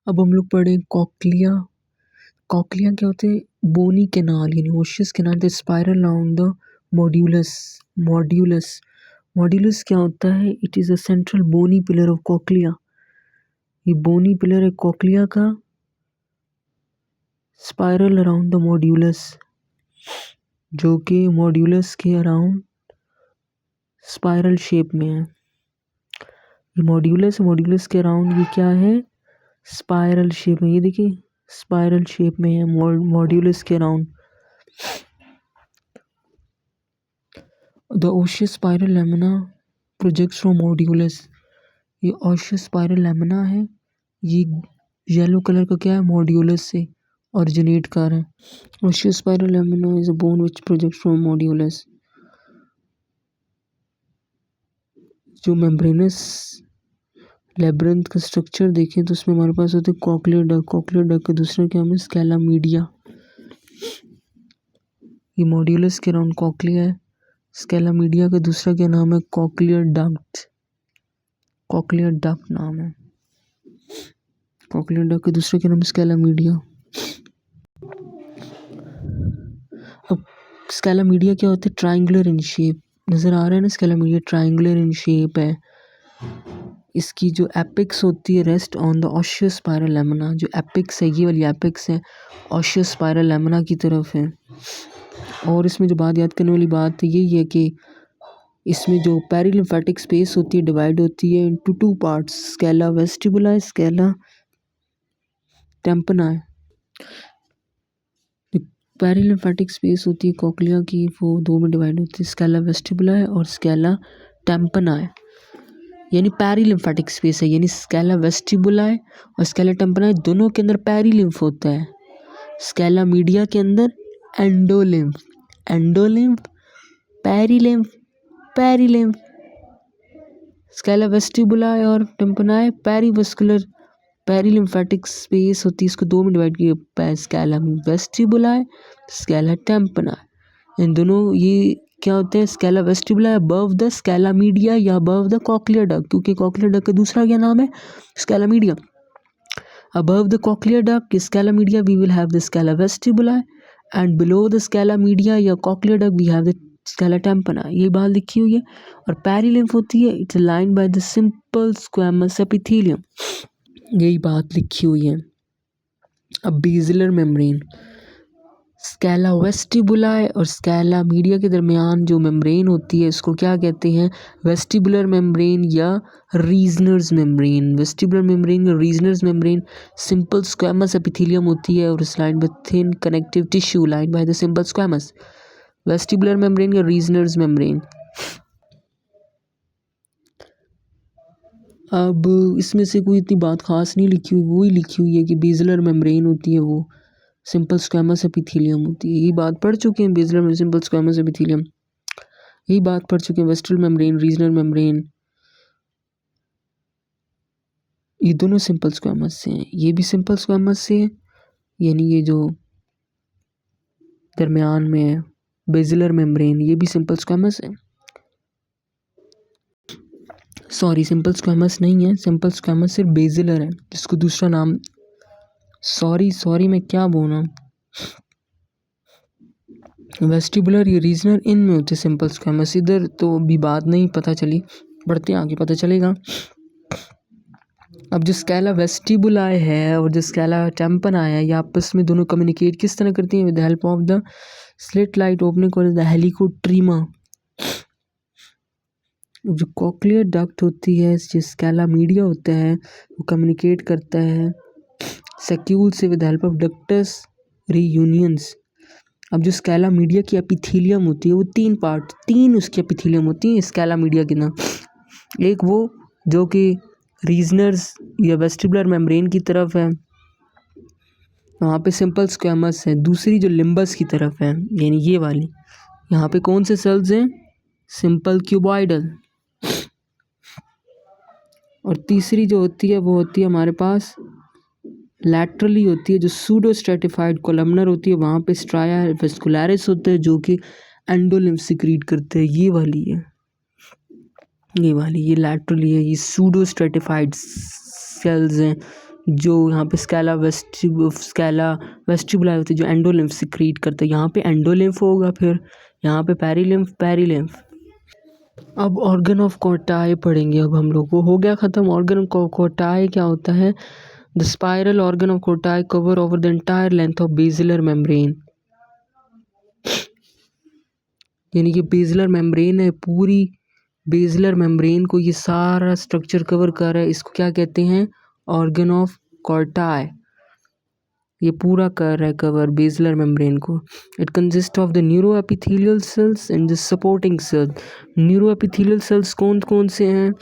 अब हम लोग पढ़े कॉक्लिया। कॉक्लिया क्या होते हैं? बोनी कैनाल यानी osseous canal the spiral around the modiolus. Modiolus modiolus क्या होता है? It is a central bony pillar of cochlea. ये बोनी पिलर है कॉक्लिया का, स्पाइरल अराउंड द मॉड्यूलस, जो कि मॉड्यूलस के अराउंड स्पाइरल शेप में है। ये मॉड्यूलस के अराउंड ये क्या है? स्पाइरल शेप में। ये देखिए स्पाइरल शेप में है मॉड्यूलस के around. The osseous spiral lamina projects from modiolus. ये ओशियस स्पाइरल लैमिना है, ये येलो कलर का क्या है? मॉड्यूलस से ओरिजिनेट कर रहा है। Osseous spiral lamina is a bone which projects from modiolus. जो मेम्ब्रेनस लेब्रिंथ का स्ट्रक्चर देखें तो उसमें हमारे पास होते हैं कॉक्लियर डक्ट। कॉक्लियर डक्ट का दूसरा क्या है? Scala media. ये मॉड्यूलस के अराउंड कॉक्लिया है। स्केला मीडिया का दूसरा क्या नाम है? Cochlear duct. कॉक्लियर डक्ट नाम है। कॉक्लियर डक्ट का दूसरा क्या नाम है? Scala media. अब स्केला मीडिया क्या होता है? Triangular in shape. नजर आ रहा है ना? Scala media triangular in shape है। इसकी जो एपिक्स होती है rest on the osseous spiral lamina. जो एपिक्स है, ये वाली एपिक्स है ऑशियस स्पाइरल लैमिना की तरफ है। और इसमें जो बात याद करने वाली बात है यही है कि इसमें जो पेरिलिम्फेटिक स्पेस होती है डिवाइड होती है into two parts, scala vestibuli, scala tympani. Perilymphatic space होती है कॉक्लिया की, वो दो में डिवाइड होती है, स्केला वेस्टिबुला और स्केला टेम्पनाई। यानी पेरिलिम्फेटिक स्पेस है, यानी स्केला वेस्टिबुला और स्केला टेम्पनाई दोनों के अंदर पेरिलिम्फ होता है। स्केला मीडिया के अंदर endolymph. Endolymph, perilymph, perilymph. Scala वेस्टिबुला और टेम्पनाई पेरीवेस्कुलर पेरिलिम्फेटिक स्पेस होती है, इसको दो में डिवाइड किया, स्केला वेस्टिबुला, स्केला टेम्पनाई। इन दोनों ये क्या होते हैं? Scala vestibuli above the scala media या अबव द कॉक्लियर डक्ट, क्योंकि कॉक्लियर डक्ट का दूसरा क्या नाम है? Scala media. Above the cochlear duct scala media we will have the scala vestibuli and below the scala media या cochlear duct we have the scala tympani. ये बात लिखी हुई है। और पेरिलिम्फ होती है, it's lined by the simple squamous epithelium. यही बात लिखी हुई है। अब बेसिलर मेम्ब्रेन, स्केला वेस्टिबुलाe और स्केला मीडिया के दरमियान जो मेम्ब्रेन होती है इसको क्या कहते हैं? वेस्टिबुलर मेम्ब्रेन या रीजनर्स मेम्ब्रेन। वेस्टिबुलर मेम्ब्रेन या रीजनर्स मेम्ब्रेन सिंपल स्क्वैमस एपिथेलियम होती है और इस line by thin connective tissue line by the simple squamous. Vestibular membrane या रीजनर्स मेम्ब्रेन। अब इसमें से कोई इतनी बात खास नहीं लिखी हुई, वही लिखी हुई है कि बेसिलर मेम्ब्रेन होती है वो सिंपल स्क्वैमस एपिथेलियम होती है। यही बात पढ़ चुके हैं, बेसिलर में सिंपल स्क्वैमस एपिथेलियम, यही बात पढ़ चुके हैं। वेस्ट्रल मेम्ब्रेन, रीजनल मेम्ब्रेन, ये दोनों सिंपल स्क्वैमस से हैं। ये भी सिंपल स्क्वैमस से है, यानी ये जो दरमियान में है बेसिलर मेम्ब्रेन, ये भी सिंपल स्क्वैमस है। सॉरी, सिंपल स्क्वैमस नहीं है, सिंपल स्क्वैमस सिर्फ बेसिलर है, जिसको दूसरा नाम, सॉरी मैं क्या बोल रहा हूँ, वेस्टिबुलर या रीजनल इनमें होते सिंपल स्क्वैमस। इधर तो भी बात नहीं पता चली, बढ़ते आगे पता चलेगा। अब जो स्केला वेस्टिबुलाe है और जो स्केला टेम्पनाई है, ये आपस में दोनों कम्युनिकेट किस तरह करती हैं? With the help of the slit light opening called the helicotrema. जो कॉक्लियर डक्ट होती है, जो स्केला मीडिया होता है, वो कम्युनिकेट करता है सैक्यूल से विद हेल्प ऑफ डक्टस रीयूनियंस। अब जो स्केला मीडिया की एपिथेलियम होती है वो तीन उसकी एपिथेलियम होती हैं स्केला मीडिया के अंदर। एक वो जो कि रीजनर्स या वेस्टिबुलर मेम्ब्रेन की तरफ है, वहाँ पे सिंपल स्क्वैमस है। दूसरी जो लिम्बस की तरफ है, यानी ये वाली, यहाँ पे कौन से सेल्स हैं? Simple cuboidal. और तीसरी जो होती है वो होती है हमारे पास लैटरली होती है, जो सूडो स्ट्रेटिफाइड कोलमनर होती है, वहाँ पे स्ट्राया वेस्कुलरिस होता है जो कि एंडोलिम्फ सिक्रीट करते हैं। ये वाली है, ये वाली, ये लैटरली है, ये सूडो स्ट्रेटिफाइड सेल्स हैं जो यहाँ पे स्कैला वेस्टिबुलाई होती है जो एंडोलिम्फ सिक्रीट करते हैं, यहाँ पे एंडोलिम्फ होगा, फिर यहाँ पे पेरिलिम्फ। अब ऑर्गन ऑफ कोटाई पढ़ेंगे अब हम लोग, वो हो गया ख़त्म। ऑर्गन ऑफ कोटाई क्या होता है? The spiral organ of Kotai cover over the entire length of basilar membrane, यानी कि बेसिलर मेम्ब्रेन है, पूरी बेसिलर मेम्ब्रेन को ये सारा स्ट्रक्चर कवर कर रहा है, इसको क्या कहते हैं? Organ of Corti. ये पूरा कर रहा है कवर बेसिलर मेम्ब्रेन को। It consist of the neuro epithelial cells and the supporting cells. Neuro epithelial cells कौन कौन से हैं?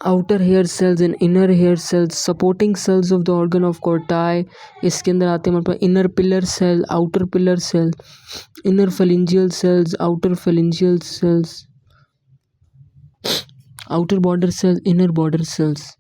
Outer hair cells and inner hair cells. Supporting cells of the organ of Corti, इसके अंदर आते हैं हमारे पास inner pillar cell, outer pillar cell, inner phalangeal cells, outer phalangeal cells, outer border cell, inner border cells,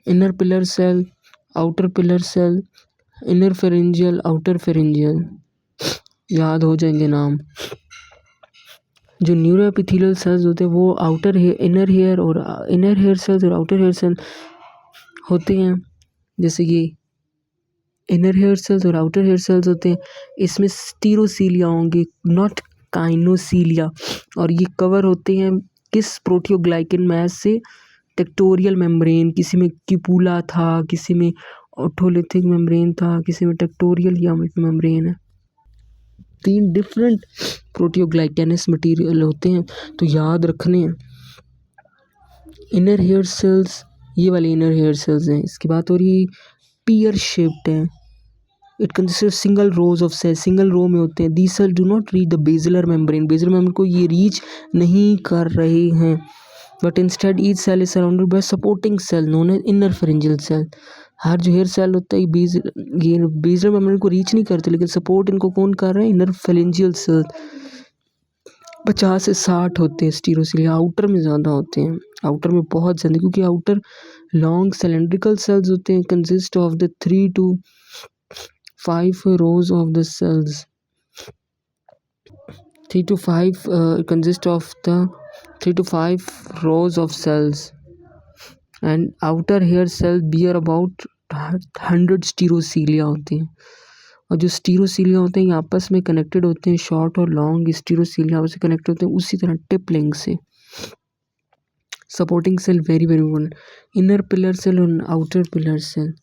inner pillar cell, outer pillar cell, inner phalangeal, outer phalangeal, याद हो जाएंगे नाम। जो न्यूरो एपिथेलियल सेल्स होते हैं वो outer hair, inner hair cells और outer hair cell होते हैं। जैसे ये इनर हेयर सेल्स और आउटर हेयर सेल्स होते हैं, इसमें स्टीरोसीलिया होंगे, नॉट काइनोसीलिया, और ये कवर होते हैं किस प्रोटियोग्लाइकन मैस से? Tectorial membrane. किसी में क्यूपुला था, किसी में ऑटोलिथिक मेम्ब्रेन था, किसी में टेक्टोरियल या मेम्ब्रेन है। 3 डिफरेंट प्रोटियोग्लाइकेनस मटेरियल होते हैं, तो याद रखने हैं। इनर हेयर सेल्स, ये वाले इनर हेयर सेल्स हैं, इसकी बात हो रही, पियर शेप्ड है। It consist of single rows of cell, single row में होते हैं। These cell do not reach the basilar membrane, basilar membrane को ये रीच नहीं कर रहे हैं, but instead each cell is surrounded by supporting cell known as inner phalangeal cell. हर जो हेयर सेल होता है ये बेसिलर मेम्ब्रेन को रीच नहीं करते, लेकिन सपोर्ट इनको कौन कर रहा है? Inner phalangeal cell. 50 से 60 होते हैं स्टीरोसिलिया, आउटर में ज़्यादा होते हैं, आउटर में बहुत ज़्यादा, क्योंकि आउटर लॉन्ग सिलेंड्रिकल सेल्स होते हैं, consist of the 3 to 5 rows of the cells, 3 to 5 consist of the 3 to 5 rows of cells, and outer hair cell bear about 100 स्टीरोसीलिया होते हैं। और जो स्टीरोसीलिया होते हैं ये आपस में कनेक्टेड होते हैं, शॉर्ट और लॉन्ग स्टीरोसीलिया आपस में कनेक्ट होते हैं उसी तरह टिप लिंक से। Supporting cell very very important. Inner pillar cell और आउटर पिलर सेल।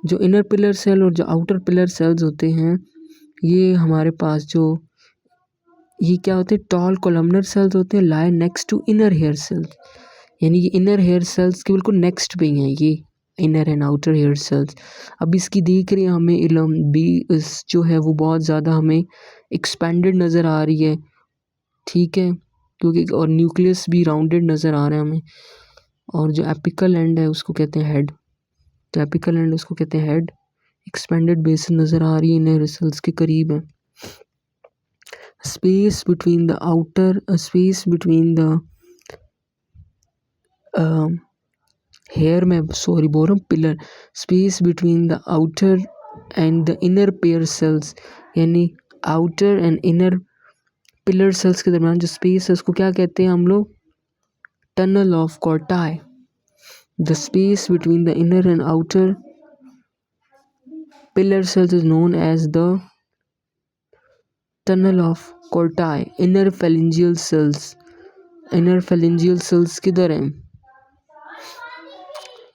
जो इनर पिलर सेल और जो आउटर पिलर सेल्स होते हैं, ये हमारे पास जो ये क्या होते हैं? टॉल कोलमनर सेल्स होते हैं, lie next to inner hair cells, यानी ये इनर हेयर सेल्स के बिल्कुल नेक्स्ट पे ही हैं ये inner and outer hair cells. अब इसकी देख रही है हमें इलम बी जो है वो बहुत ज़्यादा हमें एक्सपेंडेड नज़र आ रही है, ठीक है, क्योंकि और न्यूक्लियस भी राउंडेड नज़र आ रहा है हमें, और जो एपिकल एंड है उसको कहते हैं हेड, तो एपिकल एंड उसको कहते हैं हेड। एक्सपेंडेड बेसिन नज़र आ रही है, इनर सेल्स के करीब है। Space between the outer space between the hair में सॉरी बोल रहा हूँ pillar, space between the outer and the inner pair cells, यानी outer and inner pillar cells के दरमियान जो स्पेस है उसको क्या कहते हैं हम लोग? Tunnel of Kotai. The space between the inner and outer pillar cells is known as the tunnel of Corti. inner phalangeal cells किधर हैं?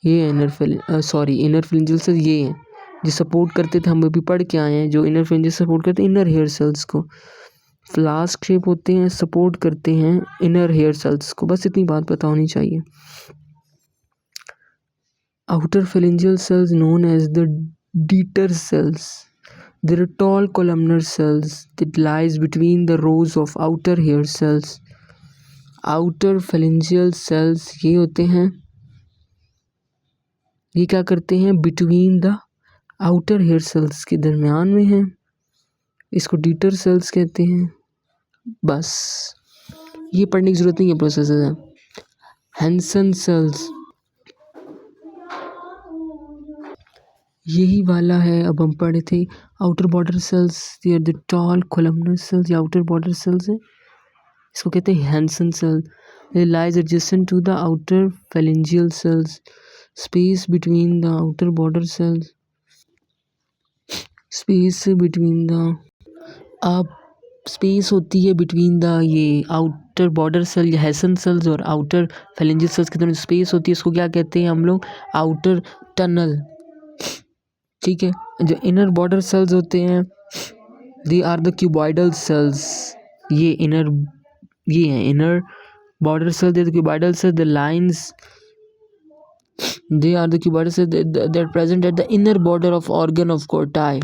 ये इनर phalangeal cells ये हैं जो सपोर्ट करते थे, हम अभी पढ़ के आए हैं, जो इनर phalangeal सपोर्ट करते हैं इनर हेयर सेल्स को, फ्लास्क शेप होते हैं, सपोर्ट करते हैं इनर हेयर सेल्स को, बस इतनी बात पता होनी चाहिए। Outer phalangeal cells known as the Dieter cells. They are tall columnar cells that lies between the rows of outer hair cells. Outer phalangeal cells ये होते हैं, ये क्या करते हैं? Between the outer hair cells के दरमियान में हैं, इसको Dieter cells कहते हैं। बस ये पढ़ने की ज़रूरत नहीं है, प्रोसेस है। हैंसन सेल्स यही वाला है, अब हम पढ़े थे outer border cells, they are the tall columnar cells, ये आउटर बॉर्डर सेल्स हैं। इसको कहते हैं Hensen cell. It lies adjacent to the outer phalangeal cells. Space between the outer border cells. Space between the space होती है between the ये outer border cell या Hesson sales और आउटर फेलेंजियल सेल्स के दोनों स्पेस होती है, इसको क्या कहते हैं हम लोग? Outer tunnel. ठीक है, जो इनर बॉर्डर सेल्स होते हैं they are the cuboidal cells. ये हैं inner border cell, they the cuboidal cell, the lines they are the cuboidal cells that are present at the inner border of organ of Corti.